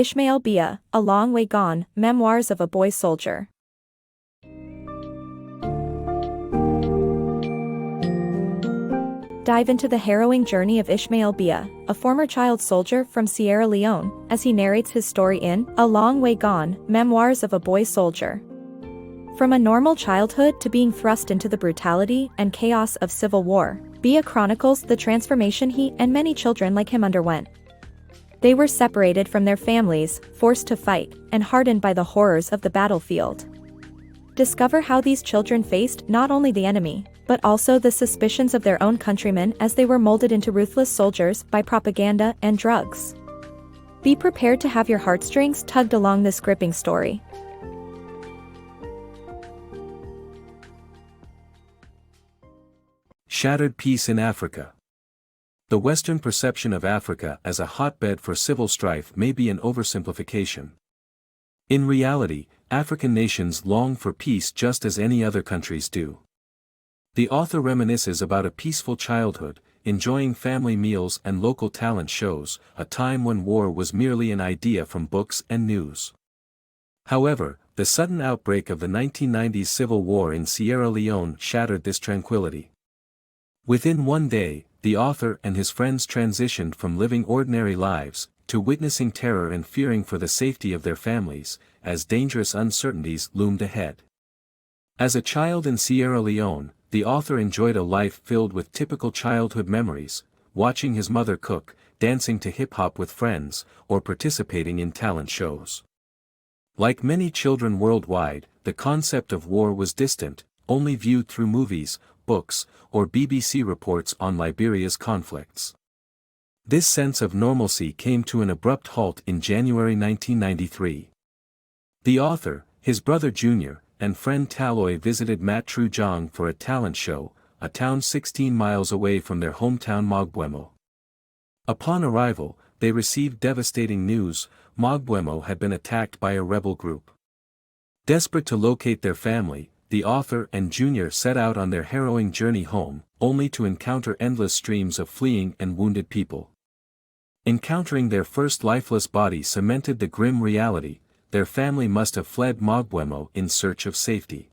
Ishmael Beah, A Long Way Gone, Memoirs of a Boy Soldier. Dive into the harrowing journey of Ishmael Beah, a former child soldier from Sierra Leone, as he narrates his story in A Long Way Gone, Memoirs of a Boy Soldier. From a normal childhood to being thrust into the brutality and chaos of civil war, Beah chronicles the transformation he and many children like him underwent. They were separated from their families, forced to fight, and hardened by the horrors of the battlefield. Discover how these children faced not only the enemy, but also the suspicions of their own countrymen as they were molded into ruthless soldiers by propaganda and drugs. Be prepared to have your heartstrings tugged along this gripping story. Shattered peace in Africa. The Western perception of Africa as a hotbed for civil strife may be an oversimplification. In reality, African nations long for peace just as any other countries do. The author reminisces about a peaceful childhood, enjoying family meals and local talent shows, a time when war was merely an idea from books and news. However, the sudden outbreak of the 1990s civil war in Sierra Leone shattered this tranquility. Within one day, the author and his friends transitioned from living ordinary lives, to witnessing terror and fearing for the safety of their families, as dangerous uncertainties loomed ahead. As a child in Sierra Leone, the author enjoyed a life filled with typical childhood memories, watching his mother cook, dancing to hip-hop with friends, or participating in talent shows. Like many children worldwide, the concept of war was distant, only viewed through movies, books, or BBC reports on Liberia's conflicts. This sense of normalcy came to an abrupt halt in January 1993. The author, his brother Junior, and friend Taloy visited Matrujong for a talent show, a town 16 miles away from their hometown Mogbuemo. Upon arrival, they received devastating news: Mogbuemo had been attacked by a rebel group. Desperate to locate their family, the author and Junior set out on their harrowing journey home, only to encounter endless streams of fleeing and wounded people. Encountering their first lifeless body cemented the grim reality: their family must have fled Mogbuemo in search of safety.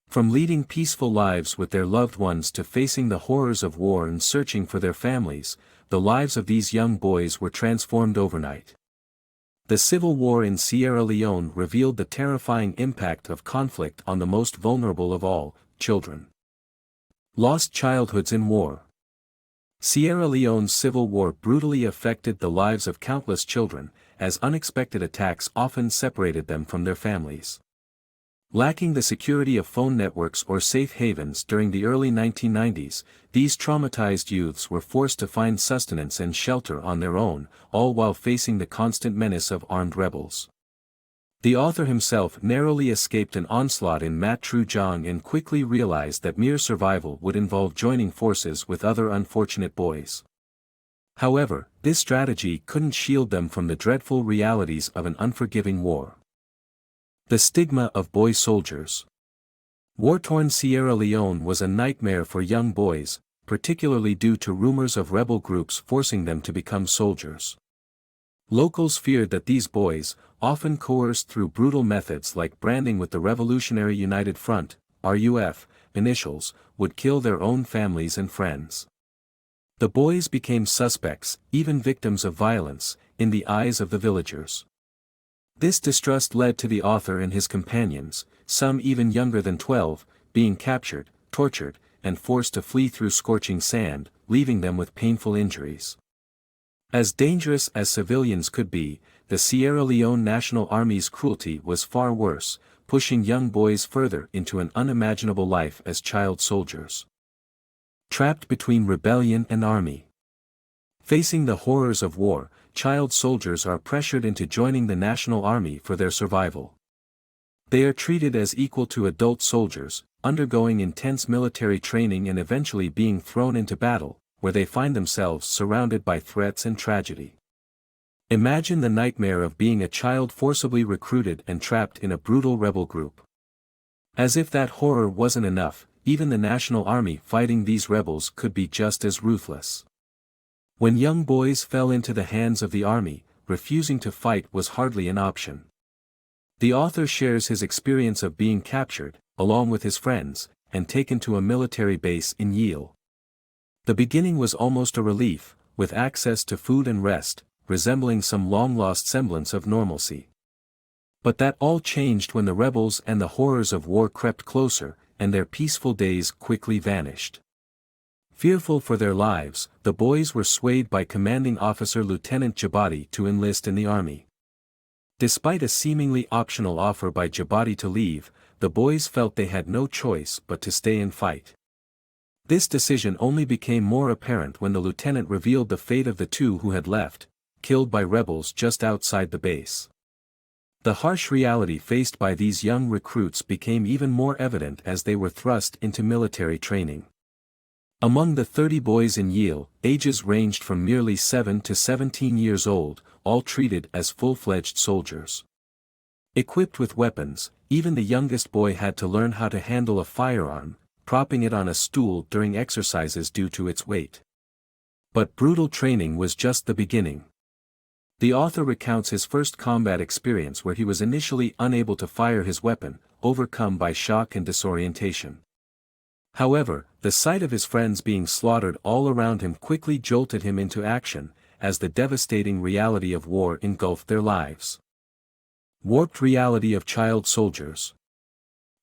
From leading peaceful lives with their loved ones to facing the horrors of war and searching for their families, the lives of these young boys were transformed overnight. The civil war in Sierra Leone revealed the terrifying impact of conflict on the most vulnerable of all, children. Lost childhoods in war. Sierra Leone's civil war brutally affected the lives of countless children, as unexpected attacks often separated them from their families. Lacking the security of phone networks or safe havens during the early 1990s, these traumatized youths were forced to find sustenance and shelter on their own, all while facing the constant menace of armed rebels. The author himself narrowly escaped an onslaught in Matrujong and quickly realized that mere survival would involve joining forces with other unfortunate boys. However, this strategy couldn't shield them from the dreadful realities of an unforgiving war. The Stigma of Boy Soldiers. War-torn Sierra Leone was a nightmare for young boys, particularly due to rumors of rebel groups forcing them to become soldiers. Locals feared that these boys, often coerced through brutal methods like branding with the Revolutionary United Front, RUF, initials, would kill their own families and friends. The boys became suspects, even victims of violence, in the eyes of the villagers. This distrust led to the author and his companions, some even younger than 12, being captured, tortured, and forced to flee through scorching sand, leaving them with painful injuries. As dangerous as civilians could be, the Sierra Leone National Army's cruelty was far worse, pushing young boys further into an unimaginable life as child soldiers. Trapped between rebellion and army. Facing the horrors of war, child soldiers are pressured into joining the National Army for their survival. They are treated as equal to adult soldiers, undergoing intense military training and eventually being thrown into battle, where they find themselves surrounded by threats and tragedy. Imagine the nightmare of being a child forcibly recruited and trapped in a brutal rebel group. As if that horror wasn't enough, even the National Army fighting these rebels could be just as ruthless. When young boys fell into the hands of the army, refusing to fight was hardly an option. The author shares his experience of being captured, along with his friends, and taken to a military base in Yale. The beginning was almost a relief, with access to food and rest, resembling some long-lost semblance of normalcy. But that all changed when the rebels and the horrors of war crept closer, and their peaceful days quickly vanished. Fearful for their lives, the boys were swayed by commanding officer Lieutenant Djibouti to enlist in the army. Despite a seemingly optional offer by Djibouti to leave, the boys felt they had no choice but to stay and fight. This decision only became more apparent when the lieutenant revealed the fate of the two who had left, killed by rebels just outside the base. The harsh reality faced by these young recruits became even more evident as they were thrust into military training. Among the 30 boys in Yale, ages ranged from merely 7 to 17 years old, all treated as full-fledged soldiers. Equipped with weapons, even the youngest boy had to learn how to handle a firearm, propping it on a stool during exercises due to its weight. But brutal training was just the beginning. The author recounts his first combat experience where he was initially unable to fire his weapon, overcome by shock and disorientation. However, the sight of his friends being slaughtered all around him quickly jolted him into action, as the devastating reality of war engulfed their lives. Warped reality of child soldiers.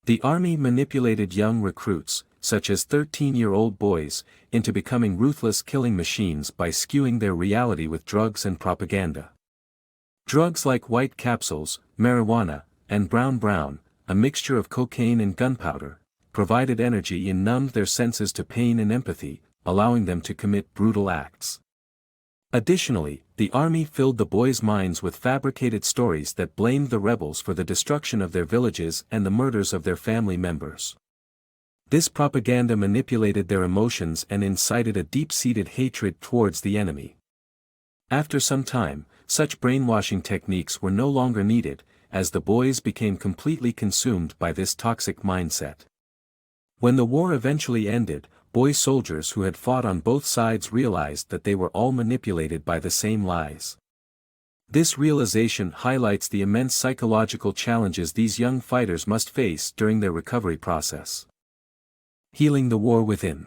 The army manipulated young recruits, such as 13-year-old boys, into becoming ruthless killing machines by skewing their reality with drugs and propaganda. Drugs like white capsules, marijuana, and brown, a mixture of cocaine and gunpowder, provided energy and numbed their senses to pain and empathy, allowing them to commit brutal acts. Additionally, the army filled the boys' minds with fabricated stories that blamed the rebels for the destruction of their villages and the murders of their family members. This propaganda manipulated their emotions and incited a deep-seated hatred towards the enemy. After some time, such brainwashing techniques were no longer needed, as the boys became completely consumed by this toxic mindset. When the war eventually ended, boy soldiers who had fought on both sides realized that they were all manipulated by the same lies. This realization highlights the immense psychological challenges these young fighters must face during their recovery process. Healing the war within.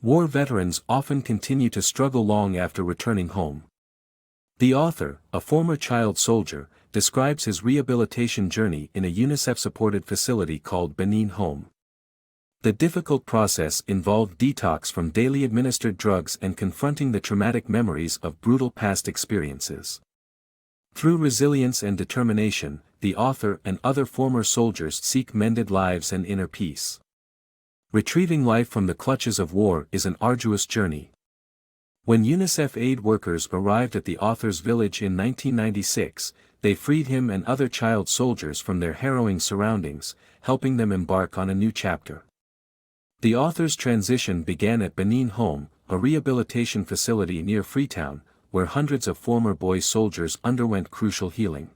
War veterans often continue to struggle long after returning home. The author, a former child soldier, describes his rehabilitation journey in a UNICEF-supported facility called Benin Home. The difficult process involved detox from daily administered drugs and confronting the traumatic memories of brutal past experiences. Through resilience and determination, the author and other former soldiers seek mended lives and inner peace. Retrieving life from the clutches of war is an arduous journey. When UNICEF aid workers arrived at the author's village in 1996, they freed him and other child soldiers from their harrowing surroundings, helping them embark on a new chapter. The author's transition began at Benin Home, a rehabilitation facility near Freetown, where hundreds of former boy soldiers underwent crucial healing.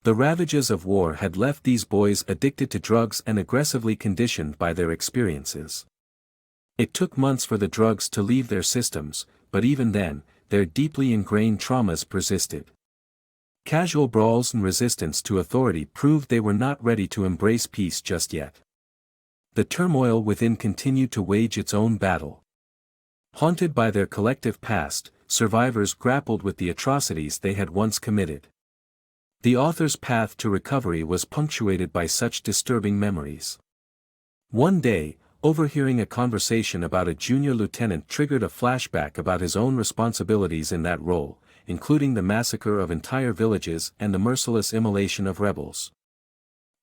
The ravages of war had left these boys addicted to drugs and aggressively conditioned by their experiences. It took months for the drugs to leave their systems, but even then, their deeply ingrained traumas persisted. Casual brawls and resistance to authority proved they were not ready to embrace peace just yet. The turmoil within continued to wage its own battle. Haunted by their collective past, survivors grappled with the atrocities they had once committed. The author's path to recovery was punctuated by such disturbing memories. One day, overhearing a conversation about a junior lieutenant triggered a flashback about his own responsibilities in that role, including the massacre of entire villages and the merciless immolation of rebels.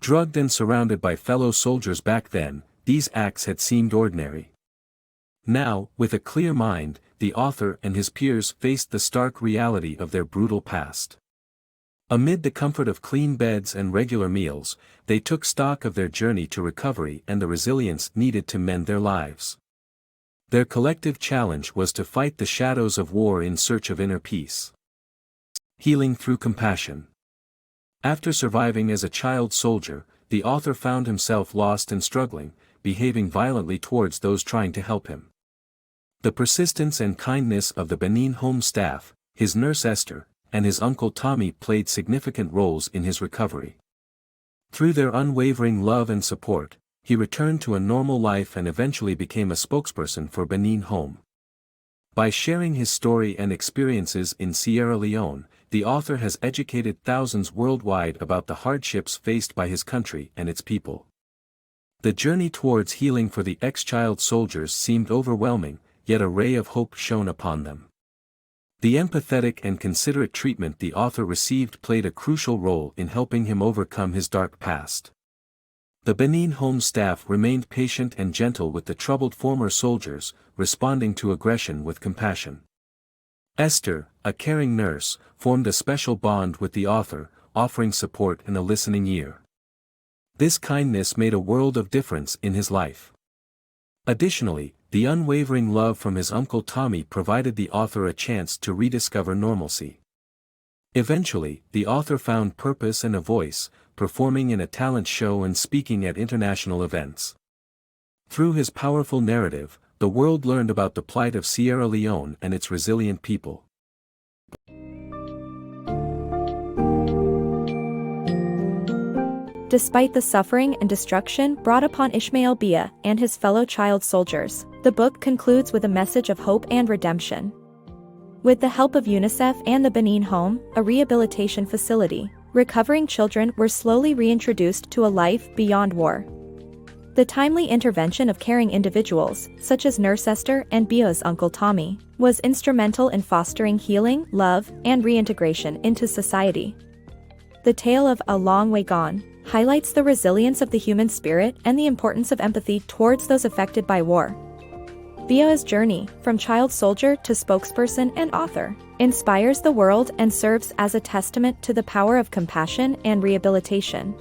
Drugged and surrounded by fellow soldiers back then, these acts had seemed ordinary. Now, with a clear mind, the author and his peers faced the stark reality of their brutal past. Amid the comfort of clean beds and regular meals, they took stock of their journey to recovery and the resilience needed to mend their lives. Their collective challenge was to fight the shadows of war in search of inner peace. Healing through compassion. After surviving as a child soldier, the author found himself lost and struggling, behaving violently towards those trying to help him. The persistence and kindness of the Benin Home staff, his nurse Esther, and his uncle Tommy played significant roles in his recovery. Through their unwavering love and support, he returned to a normal life and eventually became a spokesperson for Benin Home. By sharing his story and experiences in Sierra Leone, the author has educated thousands worldwide about the hardships faced by his country and its people. The journey towards healing for the ex-child soldiers seemed overwhelming, yet a ray of hope shone upon them. The empathetic and considerate treatment the author received played a crucial role in helping him overcome his dark past. The Benin Home staff remained patient and gentle with the troubled former soldiers, responding to aggression with compassion. Esther, a caring nurse, formed a special bond with the author, offering support and a listening ear. This kindness made a world of difference in his life. Additionally, the unwavering love from his uncle Tommy provided the author a chance to rediscover normalcy. Eventually, the author found purpose and a voice, performing in a talent show and speaking at international events. Through his powerful narrative, the world learned about the plight of Sierra Leone and its resilient people. Despite the suffering and destruction brought upon Ishmael Beah and his fellow child soldiers, the book concludes with a message of hope and redemption. With the help of UNICEF and the Benin Home, a rehabilitation facility, recovering children were slowly reintroduced to a life beyond war. The timely intervention of caring individuals, such as Nurse Esther and Beah's uncle Tommy, was instrumental in fostering healing, love, and reintegration into society. The tale of ALongWayGone highlights the resilience of the human spirit and the importance of empathy towards those affected by war. Beah's journey, from child soldier to spokesperson and author, inspires the world and serves as a testament to the power of compassion and rehabilitation.